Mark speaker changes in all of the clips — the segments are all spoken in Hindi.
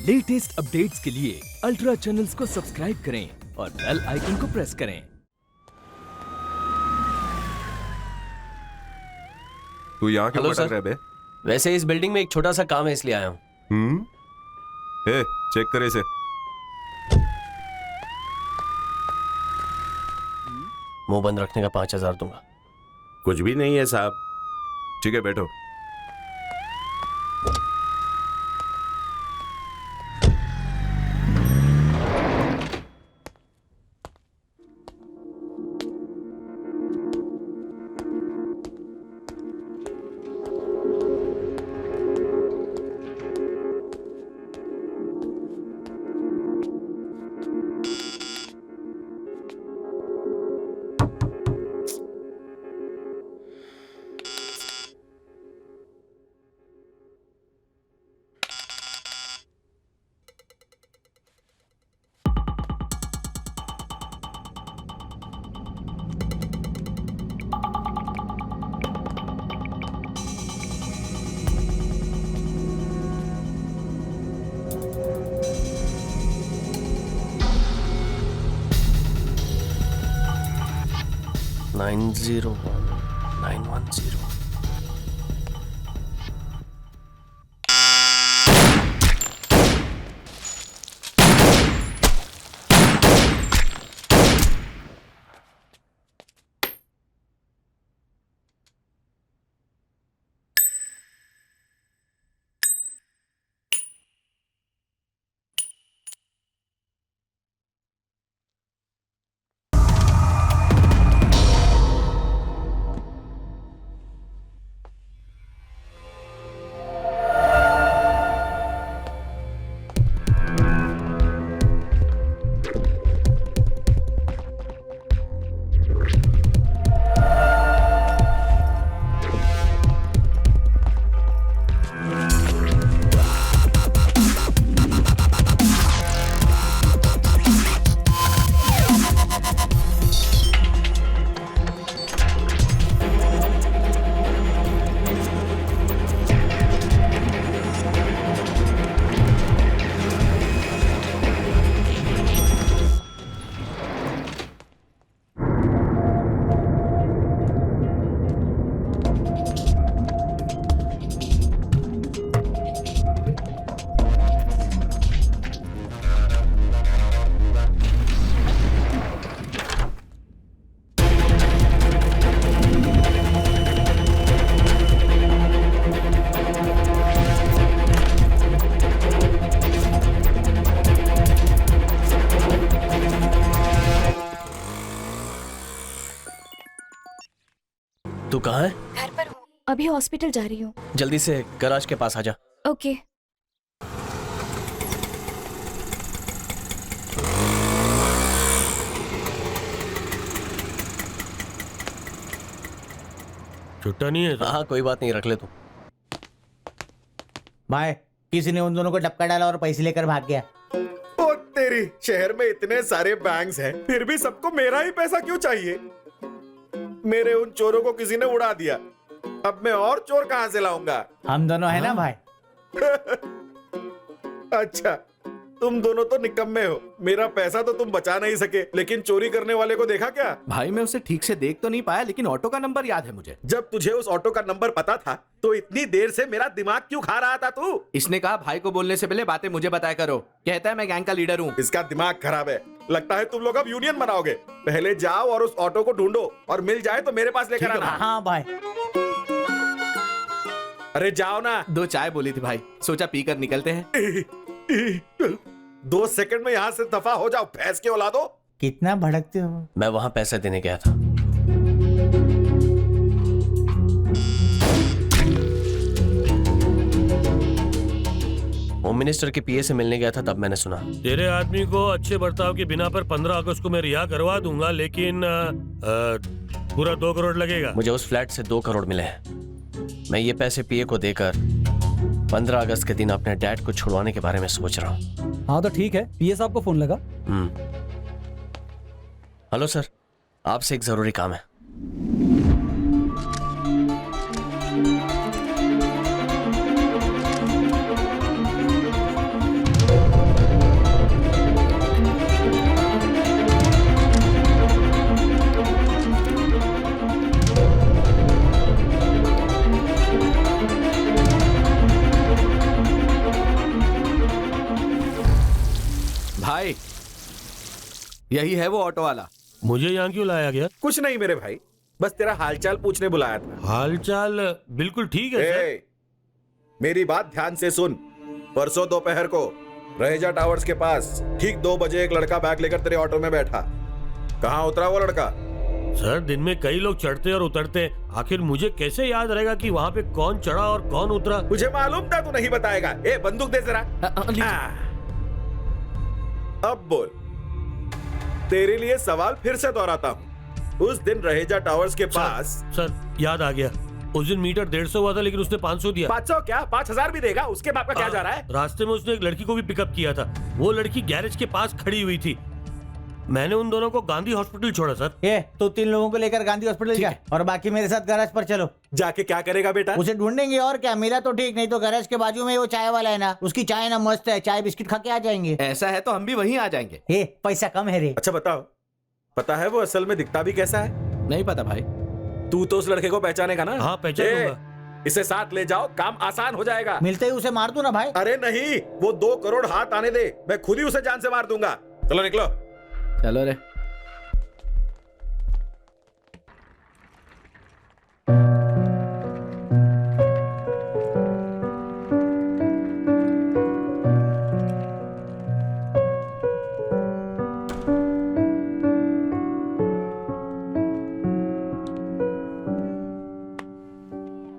Speaker 1: लेटेस्ट अपडेट्स के लिए अल्ट्रा चैनल्स को सब्सक्राइब करें और बेल आइकन को प्रेस करें।
Speaker 2: तू यहाँ क्यों
Speaker 3: हेलो
Speaker 2: भटक
Speaker 3: सर।
Speaker 2: रहा है बे?
Speaker 3: वैसे इस बिल्डिंग में एक छोटा सा काम है इसलिए आया हूँ।
Speaker 2: ए, चेक करे इसे।
Speaker 3: मुंह बंद रखने का 5,000 दूंगा।
Speaker 4: कुछ भी नहीं है साहब।
Speaker 2: ठीक है, बैठो।
Speaker 3: नाइन 910। तू कहाँ है?
Speaker 5: घर पर हूँ। अभी हॉस्पिटल जा रही हूँ।
Speaker 3: जल्दी से गैराज के पास आ जा।
Speaker 5: ओके।
Speaker 6: छुट्टा नहीं है तो?
Speaker 3: हाँ कोई बात नहीं, रख ले तू।
Speaker 7: भाई किसी ने उन दोनों को टपका डाला और पैसे लेकर भाग गया।
Speaker 4: ओ तेरी, शहर में इतने सारे बैंक्स हैं, फिर भी सबको मेरा ही पैसा क्यों चाहिए? मेरे उन चोरों को किसी ने उड़ा दिया। अब मैं और चोर कहां से लाऊंगा?
Speaker 7: हम दोनों है ना भाई।
Speaker 4: अच्छा, तुम दोनों तो निकम्मे हो। मेरा पैसा तो तुम बचा नहीं सके, लेकिन चोरी करने वाले को देखा क्या?
Speaker 1: भाई मैं उसे ठीक से देख तो नहीं पाया, लेकिन ऑटो का नंबर याद है मुझे।
Speaker 4: जब तुझे उस ऑटो का नंबर पता था तो इतनी देर से मेरा दिमाग क्यों खा रहा था तू?
Speaker 1: इसने कहा भाई को बोलने से पहले बातें मुझे बताया करो। कहता है मैं गैंग का लीडर हूँ।
Speaker 4: इसका दिमाग खराब है। लगता है तुम लोग अब यूनियन बनाओगे। पहले जाओ और उस ऑटो को ढूंढो, और मिल जाए तो मेरे पास लेकर आना।
Speaker 7: हाँ भाई।
Speaker 4: अरे जाओ ना।
Speaker 1: 2 चाय बोली थी भाई, सोचा पीकर निकलते हैं।
Speaker 4: 2 सेकंड में यहाँ से दफा हो जाओ, भैंस के औलादो।
Speaker 7: कितना भड़कते हो।
Speaker 3: मैं वहां पैसे देने गया था। होम मिनिस्टर के पीए से मिलने गया था, तब मैंने सुना।
Speaker 6: तेरे आदमी को अच्छे बर्ताव की बिना पर 15 अगस्त को मैं रिहा करवा दूंगा, लेकिन पूरा 2 करोड़ लगेगा।
Speaker 3: मुझे उस फ्लैट से 2 करोड़ मिले हैं। मैं ये पैसे पीए को देकर 15 अगस्त के दिन अपने डैड को छुड़वाने के बारे में सोच रहा हूँ।
Speaker 8: हाँ तो ठीक है, पीए साहब को फोन लगा।
Speaker 3: हेलो सर, आपसे एक जरूरी काम है।
Speaker 9: यही है वो ऑटो वाला।
Speaker 6: मुझे यहाँ क्यों लाया गया?
Speaker 4: कुछ नहीं मेरे भाई, बस तेरा हालचाल पूछने बुलाया था।
Speaker 6: हालचाल बिल्कुल ठीक है सर।
Speaker 4: ए, मेरी बात ध्यान से सुन। परसों दोपहर को रहेजा टावर्स के पास ठीक 2 बजे एक लड़का बैग लेकर तेरे ऑटो में बैठा। कहाँ उतरा वो लड़का?
Speaker 6: सर दिन में कई लोग चढ़ते और उतरते हैं, आखिर मुझे कैसे याद रहेगा कि वहाँ पे कौन चढ़ा और कौन उतरा?
Speaker 4: मुझे मालूम था तू नहीं बताएगा। ए बंदूक दे जरा। अब बोल, तेरे लिए सवाल फिर से दोहराता हूँ। उस दिन रहेजा टावर्स के पास
Speaker 6: सर याद आ गया, उस दिन मीटर 150 हुआ था लेकिन उसने 500 दिया।
Speaker 4: 500 क्या 5000 भी देगा? उसके बाप का क्या जा रहा है?
Speaker 6: रास्ते में उसने एक लड़की को भी पिकअप किया था, वो लड़की गैरेज के पास खड़ी हुई थी। मैंने उन दोनों को गांधी हॉस्पिटल छोड़ा सर।
Speaker 7: ये तो 3 लोगों को लेकर गांधी हॉस्पिटल जा और बाकी मेरे साथ गैराज पर चलो।
Speaker 4: जाके क्या करेगा बेटा?
Speaker 7: उसे ढूंढेंगे और क्या, मिला तो ठीक, नहीं तो गैराज के बाजू में वो चाय वाला है ना, उसकी चाय ना मस्त है, चाय बिस्किट खा के आ जाएंगे।
Speaker 9: ऐसा है तो हम भी वहीं आ जाएंगे।
Speaker 7: ए पैसा कम है रे।
Speaker 4: अच्छा बताओ, पता है वो असल में दिखता भी कैसा है?
Speaker 9: नहीं पता भाई।
Speaker 4: तू तो उस लड़के को पहचानेगा ना?
Speaker 6: हाँ पहचानूंगा।
Speaker 4: इसे साथ ले जाओ, काम आसान हो जाएगा।
Speaker 7: मिलते ही उसे मार दूं ना भाई?
Speaker 4: अरे नहीं, वो 2 करोड़ हाथ आने दे, मैं खुद ही उसे जान से मार दूंगा। चलो निकलो।
Speaker 9: चलो रे।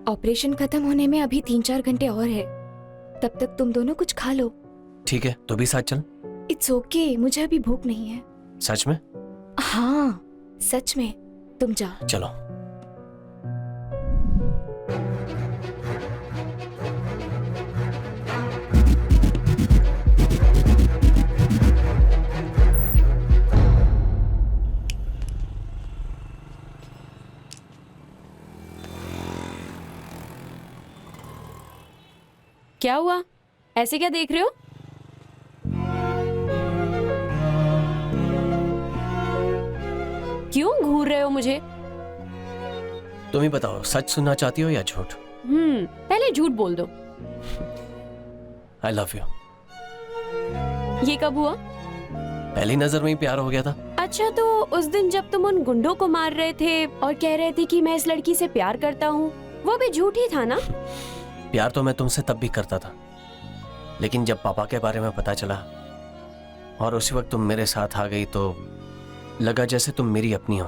Speaker 5: ऑपरेशन खत्म होने में अभी 3-4 घंटे और है, तब तक तुम दोनों कुछ खा लो।
Speaker 3: ठीक है, तो भी साथ चल।
Speaker 5: इट्स ओके, मुझे अभी भूख नहीं है।
Speaker 3: सच में?
Speaker 5: हाँ सच में, तुम जाओ।
Speaker 3: चलो।
Speaker 10: क्या हुआ, ऐसे क्या देख रहे हो? क्यों घूर रहे हो मुझे?
Speaker 3: तुम ही बताओ, सच सुनना चाहती हो या झूठ?
Speaker 10: पहले झूठ बोल दो।
Speaker 3: I love you.
Speaker 10: ये कब हुआ?
Speaker 3: पहली नजर में ही प्यार हो गया था।
Speaker 10: अच्छा, तो उस दिन जब तुम उन गुंडों को मार रहे थे और कह रहे थे कि मैं इस लड़की से प्यार करता हूँ, वो भी झूठ ही था ना?
Speaker 3: प्यार तो मैं तुमसे तब भी करता था, लेकिन जब पापा के बारे में पता चला और उसी वक्त तुम मेरे साथ आ गई तो लगा जैसे तुम मेरी अपनी हो।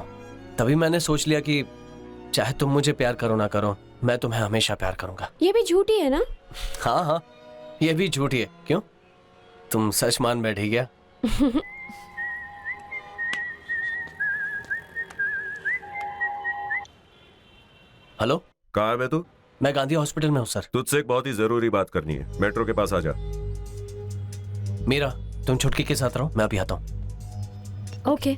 Speaker 3: तभी मैंने सोच लिया कि चाहे तुम मुझे प्यार करो ना करो, मैं तुम्हें हमेशा प्यार करूंगा।
Speaker 10: ये भी झूठी है ना?
Speaker 3: हाँ हाँ, ये भी झूठी है। क्यों, तुम सच मान बैठी क्या? हेलो,
Speaker 2: कहाँ है बे तू?
Speaker 3: मैं गांधी हॉस्पिटल में हूँ सर।
Speaker 2: तुझसे एक बहुत ही जरूरी बात करनी है, मेट्रो के पास आ जा।
Speaker 3: मीरा, तुम छुटकी के साथ रहो, मैं अभी आता हूँ।
Speaker 10: ओके।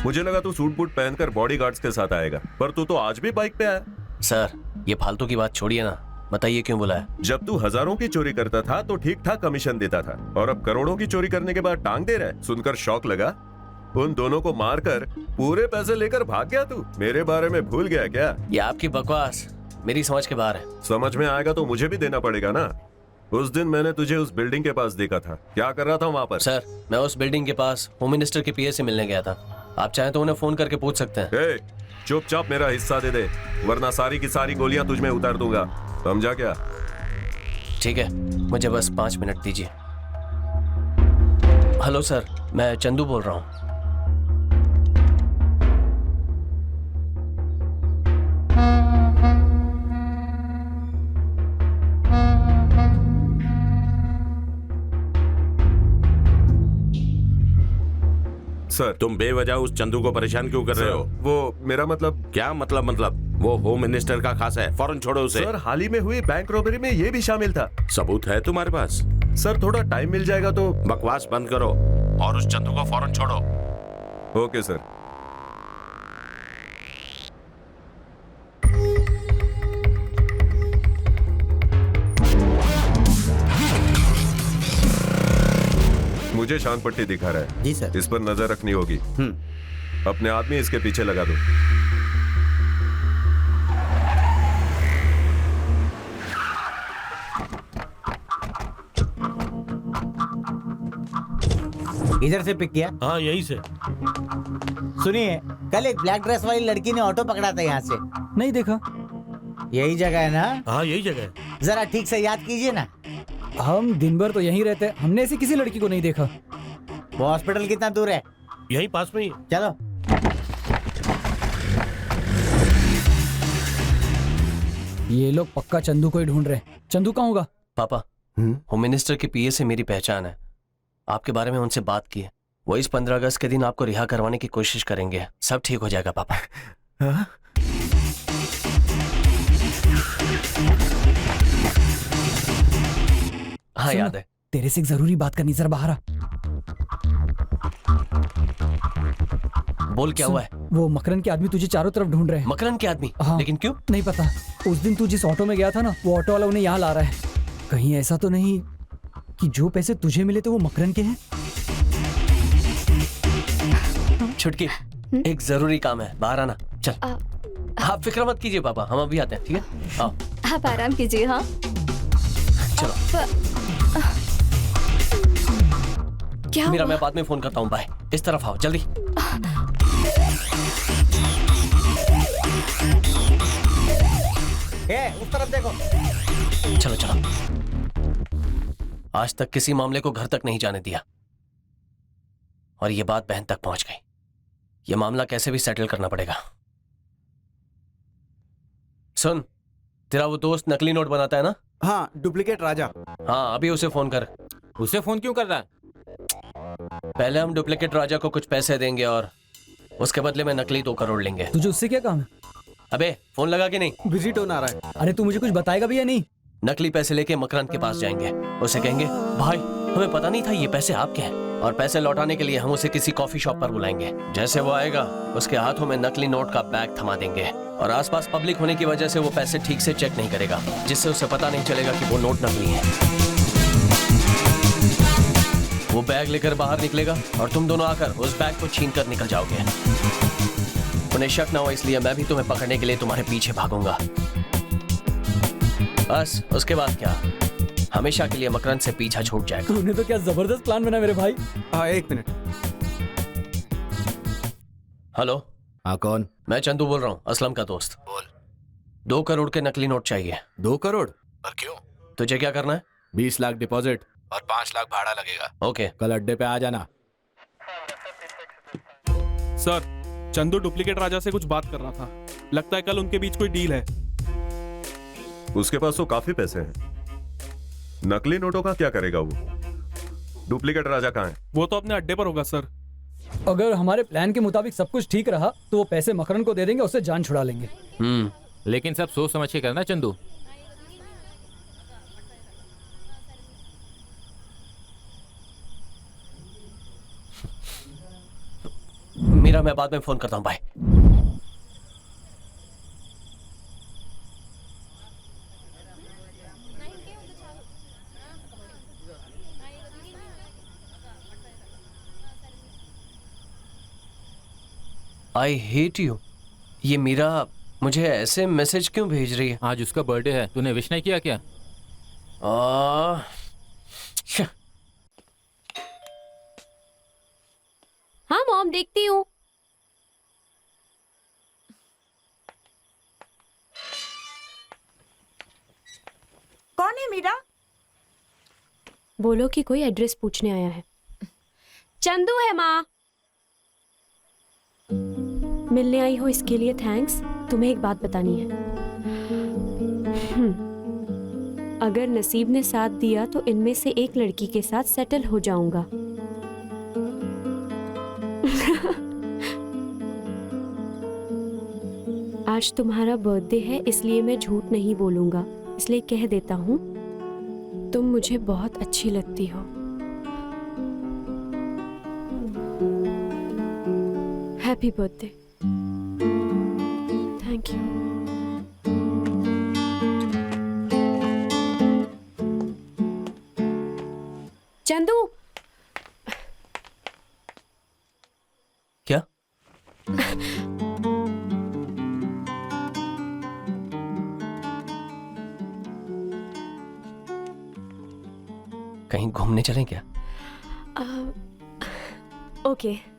Speaker 2: मुझे लगा तू सूट बूट पहनकर बॉडीगार्ड्स के साथ आएगा, पर तू तो आज भी बाइक पे आया।
Speaker 3: सर, ये फालतू की बात छोड़िए ना, बताइए क्यों बुलाया?
Speaker 2: जब तू हजारों की चोरी करता था तो ठीक ठाक कमीशन देता था, और अब करोड़ों की चोरी करने के बाद टांग दे रहा है। सुनकर शौक लगा? उन दोनों को मारकर पूरे पैसे लेकर भाग गया तू। मेरे बारे में भूल गया क्या?
Speaker 3: ये आपकी बकवास मेरी समझ के बाहर है।
Speaker 2: समझ में आएगा तो मुझे भी देना पड़ेगा ना। उस दिन मैंने तुझे उस बिल्डिंग के पास देखा था, क्या कर रहा था वहाँ पर?
Speaker 3: सर, मैं उस बिल्डिंग के पास होम मिनिस्टर के पीए से मिलने गया था। आप चाहें तो उन्हें फोन करके पूछ सकते हैं।
Speaker 2: चुपचाप मेरा हिस्सा दे दे, वरना सारी की सारी गोलियां तुझ में उतार दूंगा, समझा क्या?
Speaker 3: ठीक है, मुझे बस 5 मिनट दीजिए। हेलो सर, मैं चंदू बोल रहा हूँ।
Speaker 2: सर,
Speaker 11: तुम बेवजह उस चंदू को परेशान क्यों कर रहे हो?
Speaker 2: वो मेरा मतलब।
Speaker 11: क्या मतलब? वो होम मिनिस्टर का खास है, फौरन छोड़ो उसे।
Speaker 2: सर, हाल ही में हुई बैंक रॉबरी में ये भी शामिल था।
Speaker 11: सबूत है तुम्हारे पास?
Speaker 2: सर, थोड़ा टाइम मिल जाएगा तो।
Speaker 11: बकवास बंद करो और उस चंदू को फौरन छोड़ो।
Speaker 2: Okay sir. मुझे शांत पट्टी दिखा रहा है।
Speaker 9: जी सर।
Speaker 2: इस पर नजर रखनी होगी। अपने आदमी इसके पीछे लगा दो।
Speaker 7: इधर से पिक किया।
Speaker 6: हाँ यहीं से।
Speaker 7: सुनिए, कल एक ब्लैक ड्रेस वाली लड़की ने ऑटो पकड़ा था यहाँ से।
Speaker 8: नहीं देखा।
Speaker 7: यही जगह है ना?
Speaker 6: हाँ यही जगह है।
Speaker 7: जरा ठीक से याद कीजिए ना।
Speaker 8: हम दिन भर तो यहीं रहते हैं, हमने ऐसी किसी लड़की को नहीं देखा।
Speaker 7: वो हॉस्पिटल कितना दूर है?
Speaker 6: यहीं पास में ही है।
Speaker 7: चलो।
Speaker 8: ये लोग पक्का चंदू को ही ढूंढ रहे हैं। चंदू कहाँ होगा?
Speaker 3: पापा, होम मिनिस्टर के पीए से मेरी पहचान है। आपके बारे में उनसे बात की है। वो इस 15 अगस्त के दिन आपको रिहा करवाने की कोशिश करेंगे। सब ठीक हो जाएगा पापा। हाँ
Speaker 8: सुनो,
Speaker 3: याद है।
Speaker 8: तेरे से एक जरूरी बात करनी, जरा बाहर आ।
Speaker 3: बोल क्या हुआ है?
Speaker 8: वो मकरन के आदमी तुझे चारों तरफ ढूंढ रहे हैं।
Speaker 3: मकरन के आदमी?
Speaker 8: हाँ।
Speaker 3: लेकिन क्यों?
Speaker 8: नहीं पता। उस दिन तू जिस ऑटो में गया था ना, वो ऑटो वाला उन्हें यहाँ ला रहा है। कहीं ऐसा तो नहीं कि जो पैसे तुझे मिले थे वो मकरन के हैं?
Speaker 3: छुटकी, एक जरूरी काम है, बाहर आना। चल। आप फिक्र मत कीजिए पापा, हम अभी आते हैं। ठीक है, आओ।
Speaker 5: आप आराम कीजिए। हाँ
Speaker 3: चलो।
Speaker 5: क्या
Speaker 3: मेरा
Speaker 5: हुआ?
Speaker 3: मैं बाद में फोन करता हूँ। बाय। इस तरफ आओ जल्दी।
Speaker 7: उस तरफ देखो।
Speaker 3: चलो चलो। आज तक किसी मामले को घर तक नहीं जाने दिया, और ये बात बहन तक पहुंच गई। ये मामला कैसे भी सेटल करना पड़ेगा। सुन, तेरा वो दोस्त नकली नोट बनाता है ना?
Speaker 9: हाँ, डुप्लीकेट राजा।
Speaker 3: हाँ, अभी उसे फोन कर।
Speaker 9: उसे फोन क्यों कर रहा है?
Speaker 3: पहले हम डुप्लीकेट राजा को कुछ पैसे देंगे और उसके बदले में नकली 2 करोड़ लेंगे।
Speaker 8: तुझे उससे क्या काम है?
Speaker 3: अबे फोन लगा कि नहीं?
Speaker 9: बिजी टोन आ रहा है।
Speaker 8: अरे तू मुझे कुछ बताएगा भी या नहीं?
Speaker 3: नकली पैसे लेके मकरंद के पास जाएंगे। उसे कहेंगे, भाई हमें पता नहीं था ये पैसे आपके हैं, और पैसे लौटाने के लिए हम उसे किसी कॉफी शॉप पर बुलाएंगे। जैसे वो आएगा, उसके हाथों में नकली नोट का बैग थमा देंगे, और आसपास पब्लिक होने की वजह से वो पैसे ठीक से चेक नहीं करेगा, जिससे उसे पता नहीं चलेगा कि वो नोट नकली है। वो बैग लेकर बाहर निकलेगा और तुम दोनों आकर उस बैग को छीन कर निकल जाओगे। उन्हें शक ना हो इसलिए मैं भी तुम्हें पकड़ने के लिए तुम्हारे पीछे भागूंगा। बस उसके बाद क्या, हमेशा के लिए मकरंद से पीछा छूट जाएगा।
Speaker 8: तूने तो क्या जबरदस्त प्लान बना मेरे भाई।
Speaker 9: हाँ, 1 मिनट।
Speaker 3: हेलो।
Speaker 9: हाँ, कौन?
Speaker 3: मैं चंदू बोल रहा हूँ, असलम का दोस्त।
Speaker 9: बोल।
Speaker 3: 2 करोड़ के नकली नोट चाहिए।
Speaker 9: 2 करोड़? और क्यों?
Speaker 3: तुझे क्या करना है?
Speaker 9: 20 लाख डिपॉजिट और 5 लाख भाड़ा लगेगा।
Speaker 3: ओके।
Speaker 9: कल अड्डे पे आ जाना।
Speaker 12: सर, चंदू डुप्लीकेट राजा से कुछ बात कर रहा था। लगता है कल उनके बीच कोई डील है।
Speaker 2: उसके पास तो काफी पैसे हैं। नकली नोटों का क्या करेगा वो? डुप्लीकेट राजा कहाँ है?
Speaker 12: वो तो अपने अड्डे पर होगा सर।
Speaker 8: अगर हमारे प्लान के मुताबिक सब कुछ ठीक रहा तो वो पैसे मकरन को दे देंगे, उससे जान छुड़ा लेंगे।
Speaker 9: लेकिन सब सोच समझ के करना चंदू।
Speaker 3: मेरा मैं बाद में फोन करता हूँ। बाय। I hate you. ये मीरा मुझे ऐसे मैसेज क्यों भेज रही है?
Speaker 9: आज उसका बर्थडे है, तूने विश नहीं किया क्या?
Speaker 10: हाँ मॉम, देखती हूँ।
Speaker 13: कौन है मीरा?
Speaker 10: बोलो कि कोई एड्रेस पूछने आया है। चंदू है माँ। मिलने आई हो इसके लिए थैंक्स। तुम्हें एक बात बतानी है। अगर नसीब ने साथ दिया तो इनमें से एक लड़की के साथ सेटल हो जाऊंगा। आज तुम्हारा बर्थडे है इसलिए मैं झूठ नहीं बोलूंगा, इसलिए कह देता हूँ तुम मुझे बहुत अच्छी लगती हो। Happy birthday. Thank you. Chandu.
Speaker 3: क्या? कहीं घूमने चलें क्या?
Speaker 10: ओके